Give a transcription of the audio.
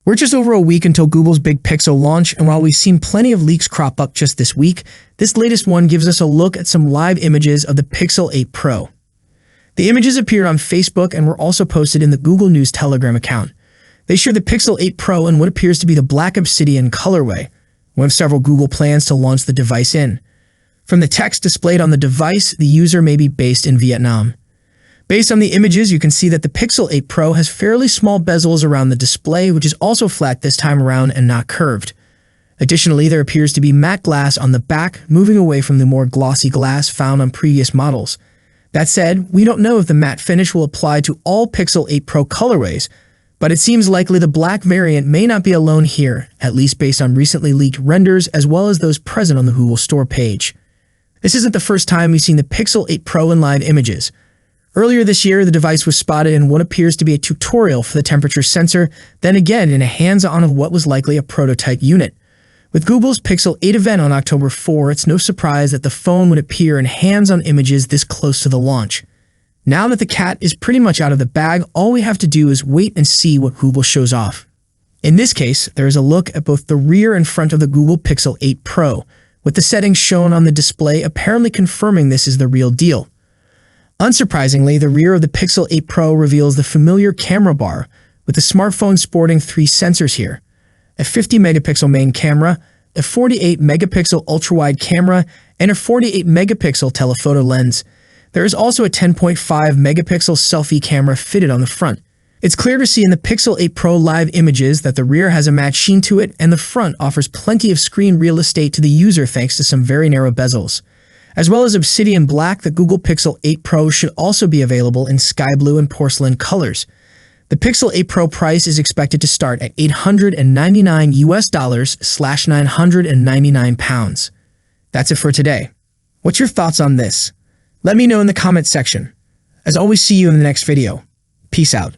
We're just over a week until Google's big Pixel launch, and while we've seen plenty of leaks crop up just this week, this latest one gives us a look at some live images of the Pixel 8 Pro. The images appeared on Facebook and were also posted in the Google News Telegram account. They show the Pixel 8 Pro in what appears to be the Black Obsidian colorway, one of several Google plans to launch the device in. From the text displayed on the device, the user may be based in Vietnam. Based on the images, you can see that the Pixel 8 Pro has fairly small bezels around the display, which is also flat this time around and not curved. Additionally, there appears to be matte glass on the back, moving away from the more glossy glass found on previous models. That said, we don't know if the matte finish will apply to all Pixel 8 Pro colorways, but it seems likely the black variant may not be alone here, at least based on recently leaked renders as well as those present on the Google Store page. This isn't the first time we've seen the Pixel 8 Pro in live images. Earlier this year, the device was spotted in what appears to be a tutorial for the temperature sensor, then again in a hands-on of what was likely a prototype unit. With Google's Pixel 8 event on October 4, it's no surprise that the phone would appear in hands-on images this close to the launch. Now that the cat is pretty much out of the bag, all we have to do is wait and see what Google shows off. In this case, there is a look at both the rear and front of the Google Pixel 8 Pro, with the settings shown on the display apparently confirming this is the real deal. Unsurprisingly, the rear of the Pixel 8 Pro reveals the familiar camera bar, with the smartphone sporting 3 sensors here: a 50-megapixel main camera, a 48-megapixel ultra-wide camera, and a 48-megapixel telephoto lens. There is also a 10.5-megapixel selfie camera fitted on the front. It's clear to see in the Pixel 8 Pro live images that the rear has a matte sheen to it and the front offers plenty of screen real estate to the user thanks to some very narrow bezels. As well as Obsidian Black, the Google Pixel 8 Pro should also be available in sky blue and porcelain colors. The Pixel 8 Pro price is expected to start at $899/999. That's it for today. What's your thoughts on this? Let me know in the comment section. As always, see you in the next video. Peace out.